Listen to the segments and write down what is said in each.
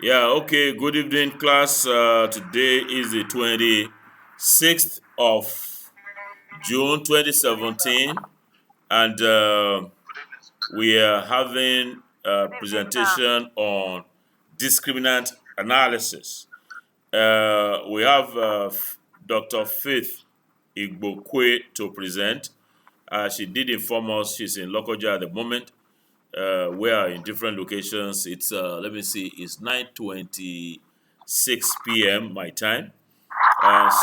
Yeah, okay. Good evening, class. Today is the 26th of June 2017, and we are having a presentation on discriminant analysis. We have Dr. Faith Igbokwe to present. She did inform us she's in Lokoja at the moment. We are in different locations. It's let me see, it's 9:26 p.m. my time.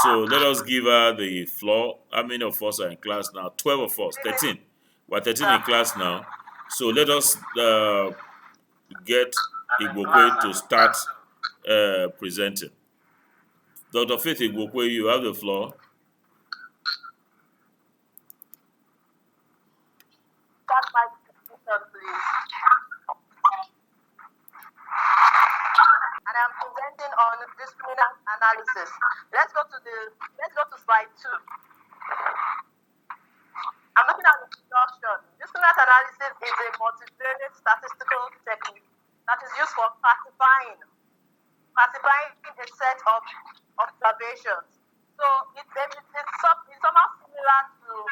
So let us give her the floor. How many of us are in class now? 12 of us, 13. We're 13 in class now. So let us get Igbokwe to start presenting. Dr. Faith Igbokwe, you have the floor. Start my presentation, please. And I'm presenting on discriminant analysis. Let's go to slide 2. I'm looking at the introduction. Discriminant analysis is a multivariate statistical technique that is used for classifying a set of observations. So it's somehow similar to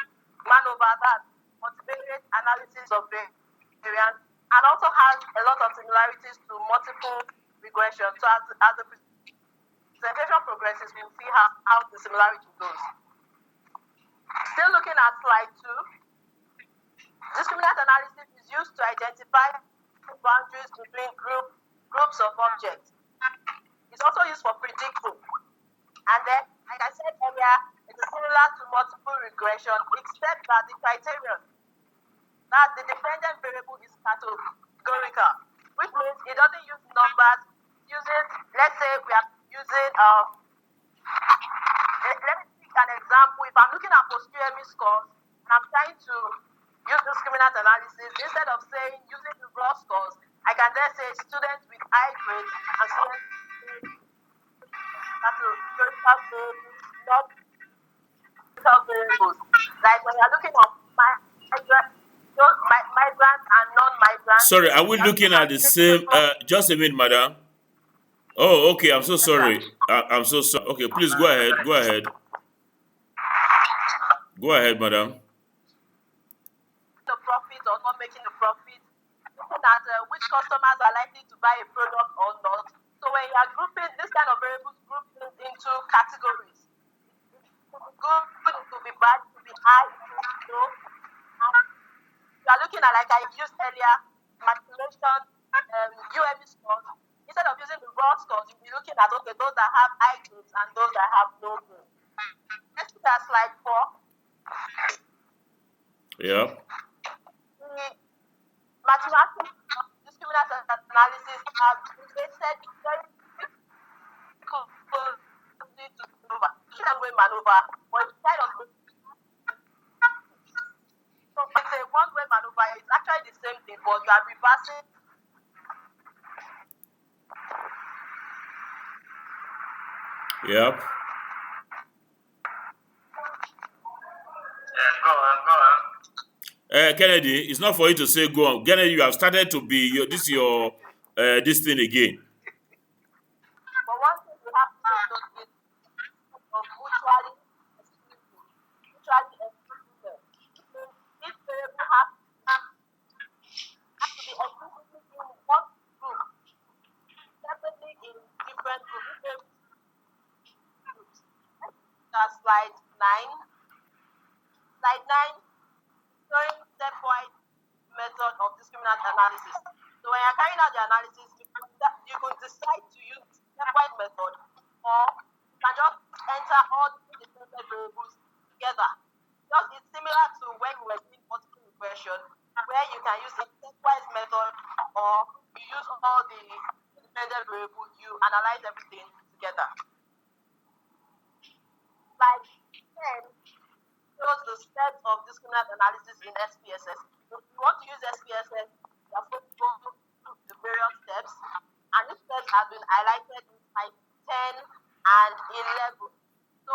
MANOVA, that multivariate analysis of variance, and also has a lot of similarities to multiple regression. So as the presentation progresses, we'll see how the similarity goes. Still looking at slide 2, discriminant analysis is used to identify boundaries between groups of objects. It's also used for predicting. And then, like I said earlier, it is similar to multiple regression, except that the criterion, that the dependent variable is categorical, which means it doesn't use numbers. Let's say we are using, let me take an example. If I'm looking at post-UME scores, and I'm trying to use discriminant analysis, instead of saying using the raw scores, I can then say students with high grades and students with categorical variables. Like when you're looking at migrants and non-migrants. Sorry, are we looking at the same? Just a minute, madam. Oh, okay. I'm so sorry. I'm so sorry. Okay, please go ahead. Go ahead. Go ahead, madam. The profit or not making the profit, looking at which customers are likely to buy a product or not. So when you are grouping this kind of variables, grouping into categories, good, it could be bad, it could be high, it could be low. You are looking at, like I used earlier, matriculation, UME scores. Instead of using the raw scores, you'll be looking at, okay, those that have high grades and those that have low grades. Let's look at slide 4. Yeah. The mathematical discriminant analysis have related very closely to maneuver, or it's kind of, so it's a one-way maneuver. It's actually the same thing, but you are reversing. Yep. Kennedy, it's not for you to say go on. Kennedy, you have started to be this thing again. But one thing you have to know is mutually exclusive. If variable has to be exclusively in one group, separately in different groups. That's slide 9. Slide 9, showing stepwise method of discriminant analysis. So when you're carrying out the analysis, you could decide to use the stepwise method, or you can just enter all the independent variables together. Just it's similar to when we were doing multiple regression, where you can use a stepwise method, or you use all the independent variables, you analyze everything together. Slide 10 shows the steps of discriminant analysis in SPSS. If you want to use SPSS, you have to go through the various steps, and these steps have been highlighted in slide 10 and 11. So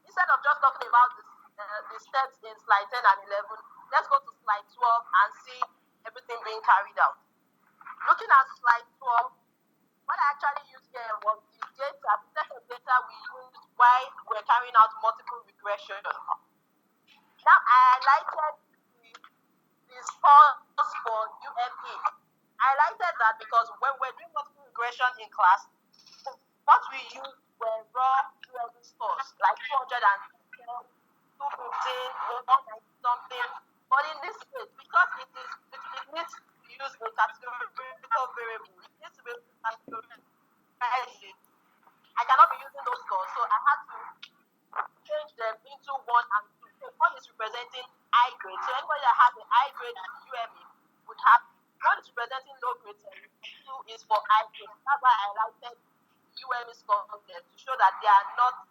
instead of just talking about the steps in slide 10 and 11, let's go to slide 12 and see everything being carried out. Looking at slide 12, what I actually while we're carrying out multiple regression. Now I highlighted the scores for UME. I highlighted that because when we're doing multiple regression in class, what we used were raw UME scores, like 210, 215, 190 something. But in this case, because it needs to use a categorical variable, it needs to be categorized. I cannot be using those scores, so I had to change them into 1 and 2. So 1 is representing high grade. So anybody that has a high grade UME would have 1 is representing low grade, and 2 is for high grade. That's why I highlighted UME scores there to show that they are not,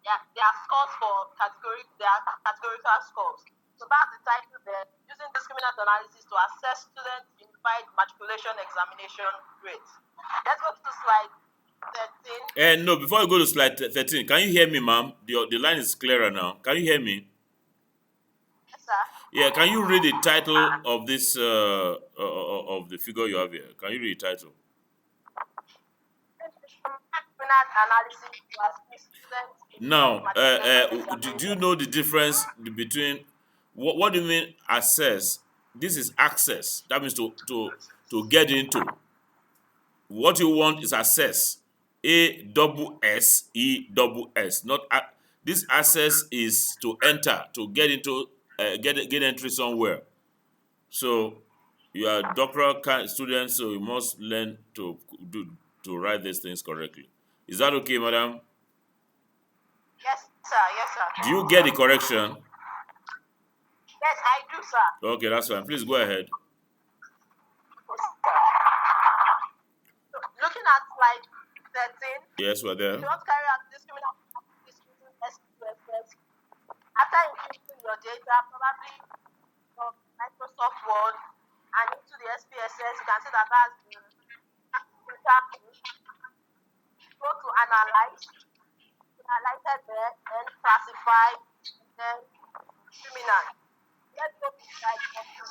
they are scores for they are categorical scores. So that's the title there, using discriminant analysis to assess students' unified matriculation examination grades. Let's go to slide 13. No, before you go to slide 13, can you hear me, ma'am? The line is clearer now. Can you hear me? Yes, sir. Yeah, can you read the title of this of the figure you have here? Can you read the title? Analysis to assess students in Now, matriculation do you know the difference between what do you mean access? This is access. That means to get into. What you want is access. ASSESS. Not this access is to enter, to get into, get entry somewhere. So you are a doctoral student, so you must learn to write these things correctly. Is that okay, madam? Yes, sir. Yes, sir. Do you get the correction? Yes, I do, sir. Okay, that's fine. Please go ahead. So, looking at slide 13, Yes, we're there. you want to carry out discriminant analysis using SPSS. After including your data, probably from Microsoft Word and into the SPSS, you can see that that's the data page. Go to analyze, highlighted there, then classify, then discriminant. Let's go to slide 14.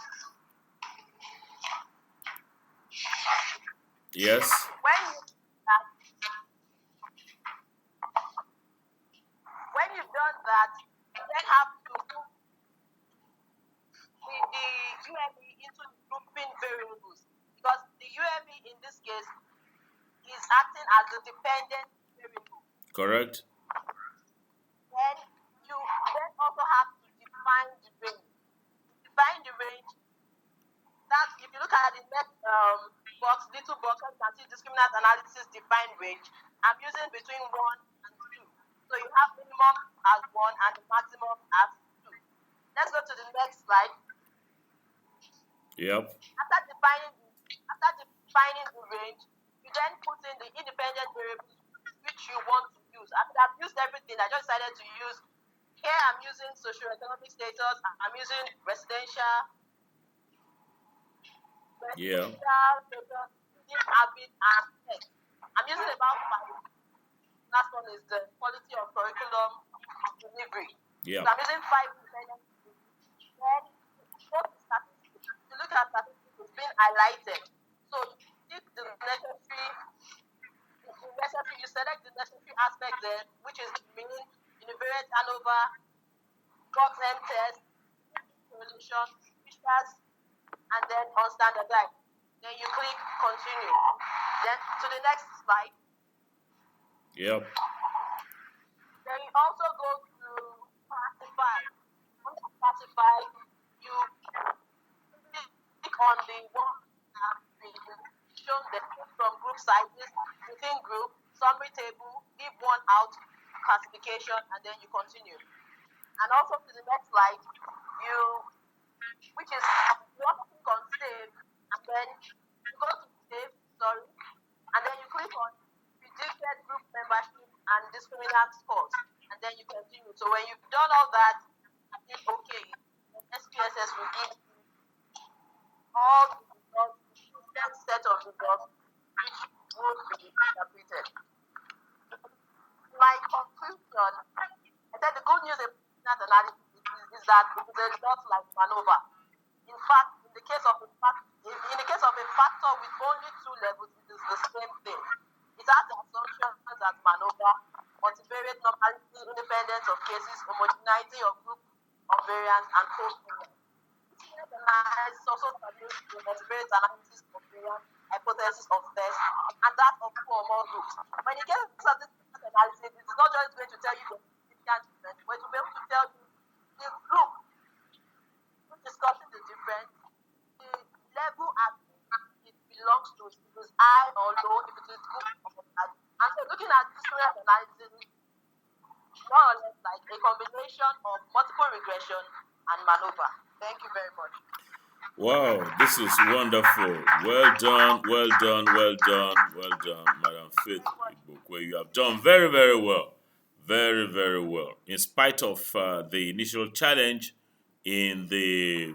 Yes. When you've done that, you then have to move the UME into the grouping variables, because the UME in this case is acting as the dependent variable. Correct. Then you then also have to define the range. Define the range. That if you look at the next little box, you can see discriminant analysis define range. I'm using between 1 and 2. So you have minimum as 1 and the maximum as 2. Let's go to the next slide. Yep. After defining the range, you then put in the independent variables which you want to use. After I've used everything, I just decided to use, here I'm using socioeconomic status, I'm using residential status, habit, and text. I'm using about 5. Last one is the quality of curriculum delivery. Yeah. So I'm using 5 independent variables. Then statistics. If you look at statistics, it's been highlighted. So you select the necessary aspect there, which is mean, univariate ANOVA, box M test, correlation, features, and then unstandardized. Then you click continue. Then to the next slide. Yep. Then you also go to classify. Once you classify, you click on the one shown the from group sizes, within group, summary table, leave one out, classification, and then you continue. And also to the next slide, which is you want to click on save, and then you go to save, and then you click on predicted group membership and discriminant scores, and then you continue. So when you've done all that, it's okay. The SPSS will give you all the results, the set of results, which will be interpreted. My conclusion, I said the good news about analysis is that it is not like MANOVA. In fact, in the case of a factor with only 2 levels, it is the same thing. It has the assumptions as MANOVA, multivariate normally cases, homogeneity of group of variance, and covariance. Discriminant analysis also permits the multivariate analysis of variance, hypothesis of test, and that of two or more groups. When you get to this analysis, it is not just going to tell you the significant difference, but it will be able to tell you the group discussing the difference, the level at which it belongs to, if it is high or low, if it is good or bad. And so looking at discriminant analysis, more or less like a combination of multiple regression and maneuver. Thank you very much. Wow, this is wonderful. Well done, well done, well done, well done, Madam Faith Ibokwe. You have done very, very well. Very, very well. In spite of the initial challenge in the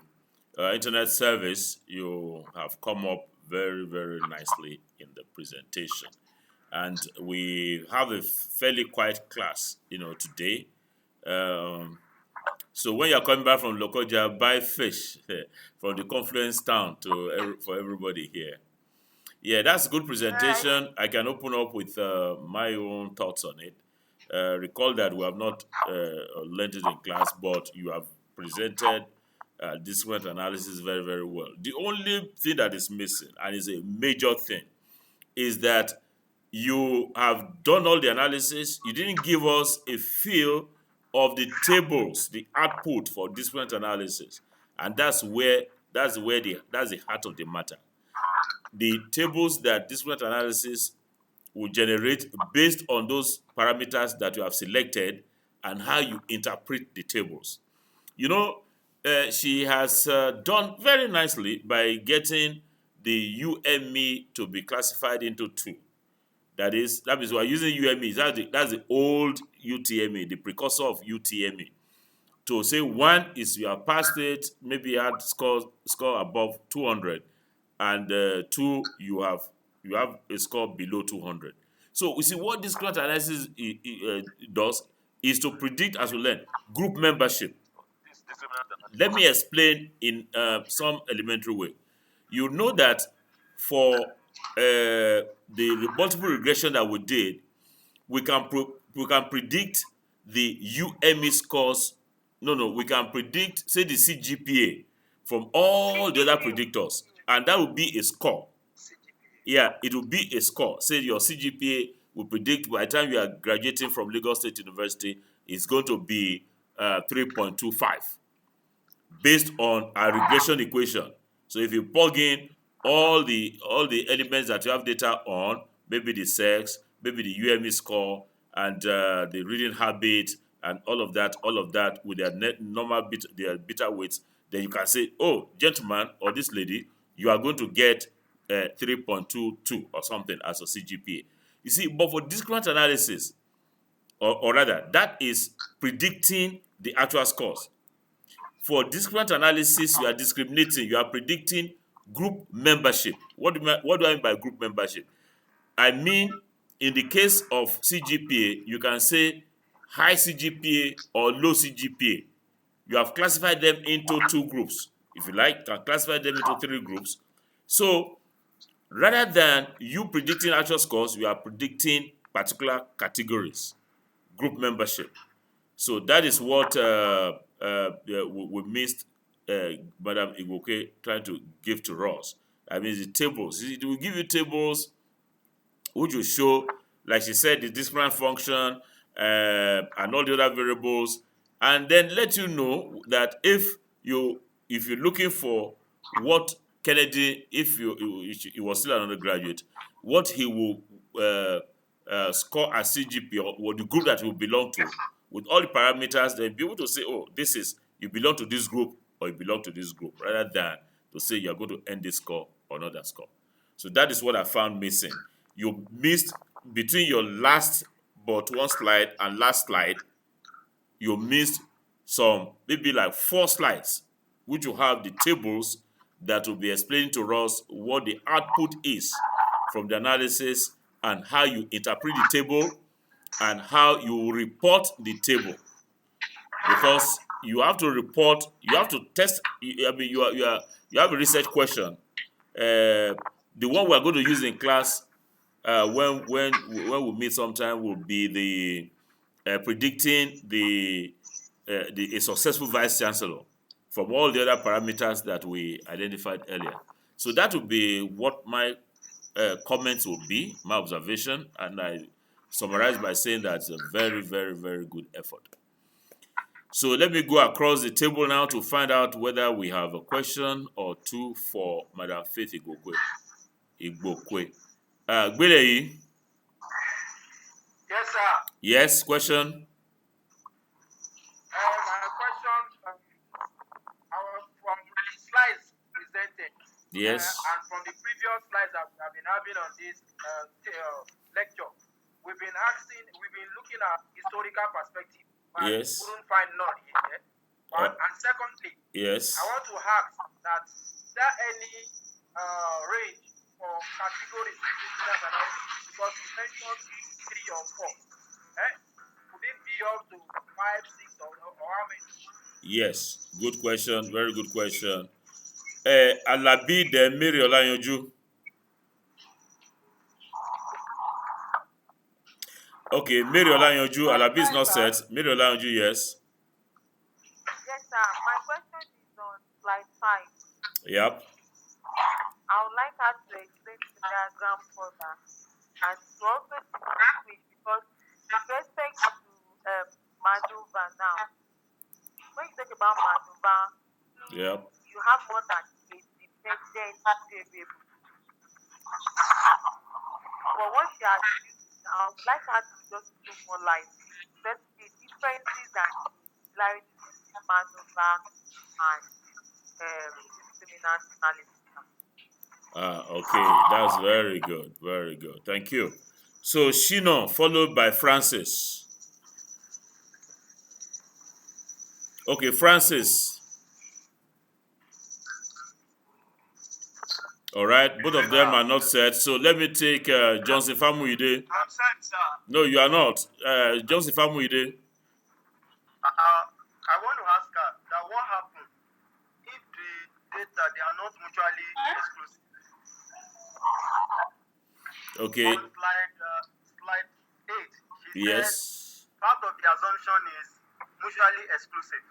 internet service, you have come up very, very nicely in the presentation. And we have a fairly quiet class, today. So when you're coming back from Lokoja, buy fish from the confluence town for everybody here. Yeah, that's a good presentation. I can open up with my own thoughts on it. Recall that we have not learned it in class, but you have presented discriminant analysis very, very well. The only thing that is missing, and is a major thing, is that you have done all the analysis. You didn't give us a feel of the tables, the output for discriminant analysis, and that's the heart of the matter. The tables that discriminant analysis will generate based on those parameters that you have selected and how you interpret the tables. She has done very nicely by getting the UME to be classified into two. That means we are using UME. That's the old UTME, the precursor of UTME. To say one is you have passed it, maybe you had score above 200, and two you have a score below 200. So we see what this discriminant analysis does is to predict, as we learn, group membership. Let me explain in some elementary way. You know that for the multiple regression that we did, we can predict the UME scores. We can predict, say, the CGPA from all the other predictors, and that would be a score. Yeah, it will be a score. Say your CGPA will predict by the time you are graduating from Lagos State University, it's going to be 3.25 based on a regression equation. So if you plug in all the elements that you have data on, maybe the sex, maybe the UME score, and the reading habit, and all of that with their normal their beta weights, then you can say, oh, gentleman or this lady, you are going to get 3.22 or something as a CGPA. You see, but for discriminant analysis, or rather, that is predicting the actual scores. For discriminant analysis, you are discriminating, you are predicting group membership. What do I mean by group membership? I mean, in the case of CGPA, you can say high CGPA or low CGPA. You have classified them into two groups. If you like, you can classify them into three groups. So, rather than you predicting actual scores, you are predicting particular categories, group membership. So that is what we missed Madam Igboke trying to give to us. I mean, the tables. It will give you tables which will show, like she said, the discriminant function and all the other variables, and then let you know that if you're looking for what Kennedy, if he was still an undergraduate, what he will score as CGP or the group that he will belong to, with all the parameters, then be able to say, oh, you belong to this group or you belong to this group, rather than to say you're going to end this score or not that score. So that is what I found missing. You missed between your last but one slide and last slide, you missed some, maybe like 4 slides, which will have the tables that will be explaining to us what the output is from the analysis and how you interpret the table and how you report the table. Because you have to report, you have to test. I mean, you have a research question. The one we are going to use in class when we meet sometime will be predicting a successful vice chancellor from all the other parameters that we identified earlier. So that would be what my comments will be, my observation, and I summarize by saying that it's a very, very, very good effort. So let me go across the table now to find out whether we have a question or two for Madam Faith Igbokwe. Gbeleyi? Yes, sir. Yes, question? My question, I was from the slides presented. Yes. And from the previous slides that we have been having on this lecture, we've been looking at historical perspective. But Yes. we couldn't find none here. And secondly, Yes. I want to ask that is there any range for categories in business analysis? Because you mentioned 3 or 4. Could it be up to 5, 6, or how many? Yes. Good question. Very good question. Alabi de Mary Olayanju. Okay, Mary Olayanju. Alabi is not set. Mary Olayanju, yes. Yes, sir. My question is on slide 5. Yep. I would like her to explain the diagram further and to also distinguish, because with respect to maneuver now, when you talk about maneuver, Yep. you have more than a dependent variable. But what she has used, I would like her to just put more light, the differences and similarities between maneuver and discriminant analysis. Okay, that's very good. Very good. Thank you. So Shino, followed by Francis. Okay, Francis. All right, both of them are not set. So let me take Johnson Famuyide. I'm set, sir. No, you are not. Johnson Famuyide. I want to ask her that what happens if the data they are not mutually exclusive? Okay. On slide 8, she Yes. said part of the assumption is mutually exclusive.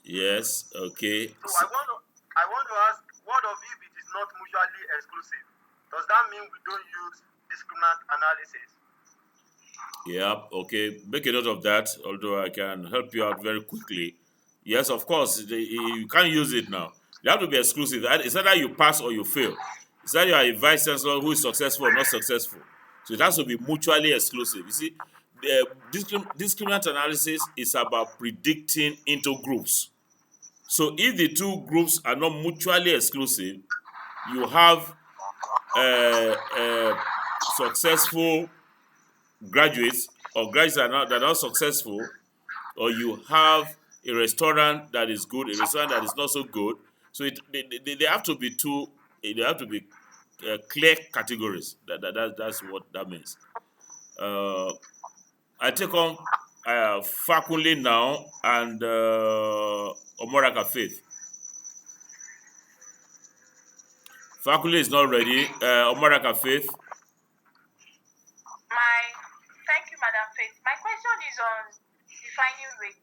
Yes. Okay. So I want to ask, what of if it is not mutually exclusive? Does that mean we don't use discriminant analysis? Yeah, okay. Make a note of that, although I can help you out very quickly. Yes, of course, you can't use it now. You have to be exclusive. It's either you pass or you fail. It's either you are a vice chancellor who is successful or not successful. So it has to be mutually exclusive. You see, the discriminant analysis is about predicting into groups. So if the two groups are not mutually exclusive, you have successful graduates or graduates that are not successful, or you have a restaurant that is good, a restaurant that is not so good. So they have to be two. They have to be clear categories. That's what that means. I take on Fakunle now and Omoraka Faith. Fakunle is not ready. Omoraka Faith. Thank you, Madam Faith. My question is on defining rate.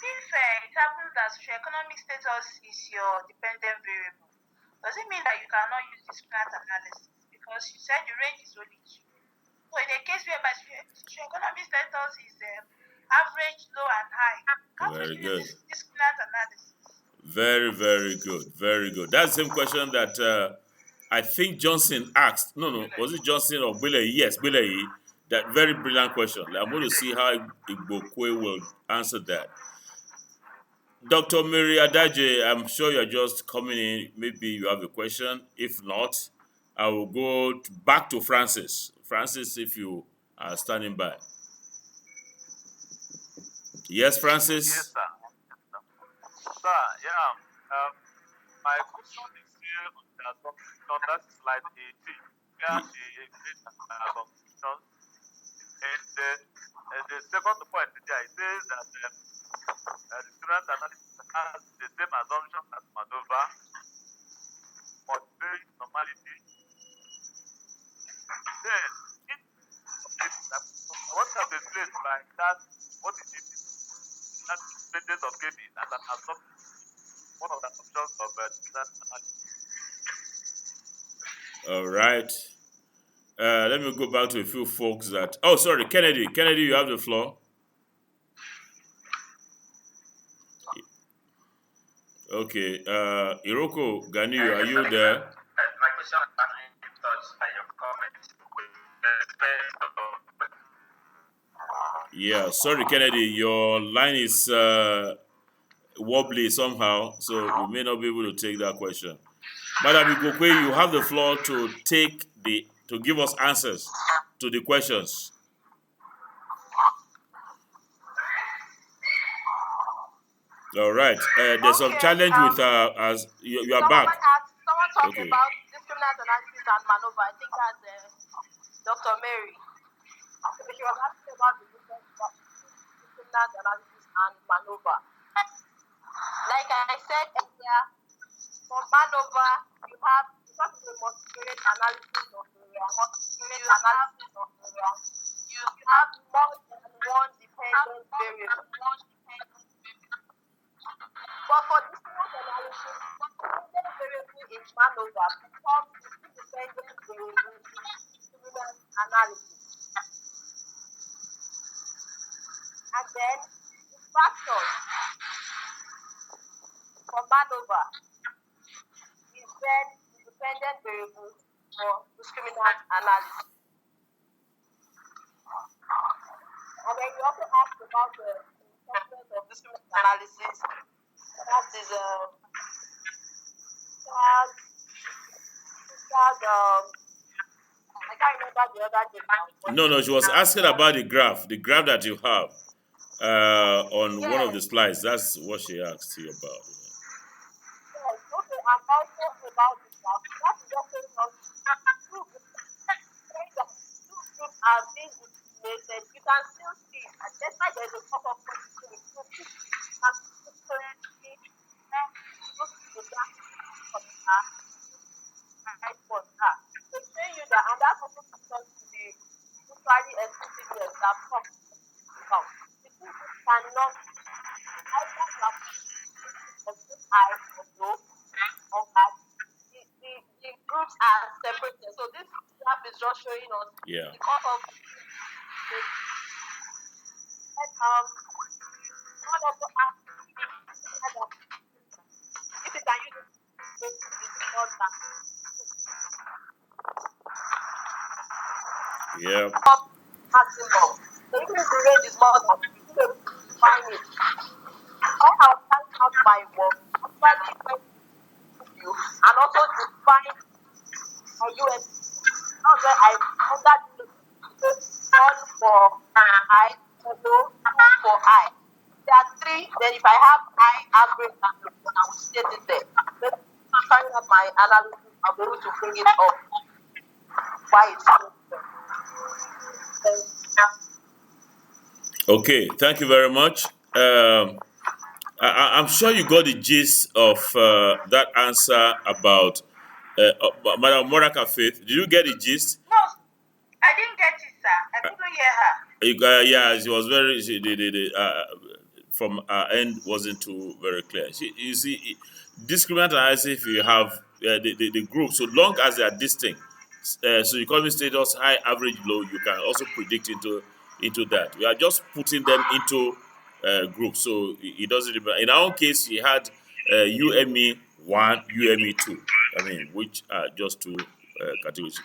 If it happens that socioeconomic status is your dependent variable, does it mean that you cannot use discriminant analysis? Because you said the range is only 2. So in a case whereby socioeconomic status is average, low, and high, can't we use discriminant analysis? Very, very good. Very good. That's the same question that I think Johnson asked. No, was it Johnson or Bilei? Yes, Bilei. That very brilliant question. I'm going to see how Igbokwe will answer that. Dr. Mary Adaje, I'm sure you're just coming in. Maybe you have a question. If not, I will go back to Francis. Francis, if you are standing by. Yes, Francis? Yes, sir. Sir, yeah. My question is here on that slide 18. Where the assumptions. And the second point there, it says that the discriminant analysis has the same assumption as maneuver, motivate normality. Then, what type of like that. What is it? That dependent of KB as an assumption. One of the assumptions of that analysis. All right. Let me go back to a few folks that. Oh, sorry, Kennedy. Kennedy, you have the floor. Okay. Iroko Ganiyu, are you there? My question is actually touched by your comments. Yeah, sorry, Kennedy. Your line is wobbly somehow, so we may not be able to take that question. Madam Igokwe, you have the floor to give us answers to the questions. All right. There's some challenge with as you are back. Someone talked Okay. about discriminant analysis and maneuver. I think that's Dr. Mary. She was asking about the difference between discriminant analysis and maneuver. Like I said earlier, for maneuver, you have because it's a multivariate analysis of area, you have more than one dependent variable. But for discriminant analysis, dependent variable in maneuver becomes the independent variable in discriminant analysis. And then the factors for maneuver is then the dependent variable for discriminant analysis. And then you also asked about the substance of discriminant analysis. That is I can't remember the other name. No, she was asking about the graph that you have on one of the slides. That's what she asked you about. Yes, okay, and also about the graph. That is also two groups are being discriminated. You can still see, despite there's a couple of positive improvements, you can still currently look at the graph to show you that, and that's also because to the mutually exclusiveness that I'm talking about. The two groups cannot either graph of this eye or no, or that the groups are separated. So this graph is just showing us the cut of one of the if you can use it, Yeah. maximum. So if the range is more than you find it. I have found out my work, actually you and also define my USP. That's where I under one for I, no, two for I. There are three, then if I have I average and I will state it there. Then I'm carrying out my analysis, I'll be able to bring it up. Why it's Okay, thank you very much. I'm sure you got the gist of that answer about Madam Moraka Faith. Did you get the gist? No, I didn't get it, sir. I couldn't hear her. Yeah, she was very. From our end wasn't too very clear. You see, discriminant analysis. If you have the group, so long as they are distinct, so economic status high, average, low, you can also predict into that. We are just putting them into groups, so it doesn't. In our own case, we had UME 1, UME 2. I mean, which are just two categories.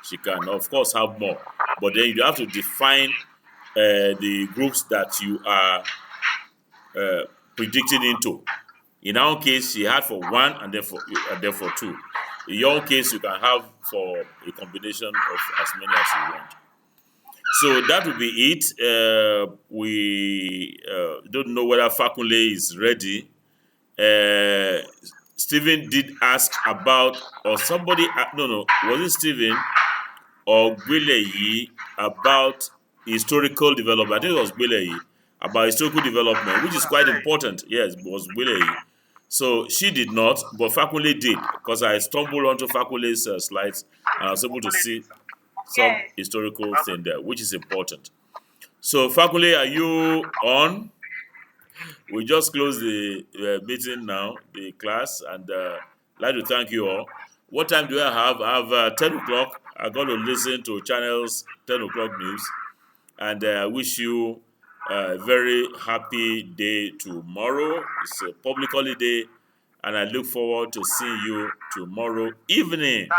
She can of course have more, but then you have to define the groups that you are predicting into. In our case, she had for 1 and then for 2. In your case, you can have for a combination of as many as you want. So that will be it. We don't know whether Fakunle is ready. Stephen did ask about, or somebody, was it Stephen or Gweleyi about historical development? I think it was Gweleyi about historical development, which is quite important. Yes, it was Gweleyi. So she did not, but Fakunle did, because I stumbled onto Fakunle's slides and I was able to see some historical thing there, which is important. So, faculty, are you on? We just closed the meeting now, the class, and like to thank you all. What time do I have? I have 10 o'clock. I got to listen to channels 10 o'clock news, and I wish you a very happy day tomorrow. It's a public holiday, and I look forward to seeing you tomorrow evening. Time.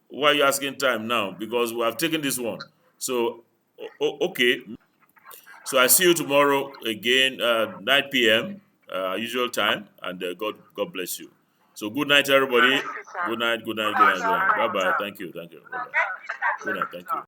Why are you asking time now? Because we have taken this one. So, okay. So I see you tomorrow again, 9 p.m. Usual time, and God bless you. So good night, everybody. Thank you, sir. Good night. Good night. Good Good night. Good night. Bye night, bye. sir. Thank you. Thank you. Bye bye. Thank you, sir. Good night. Thank you.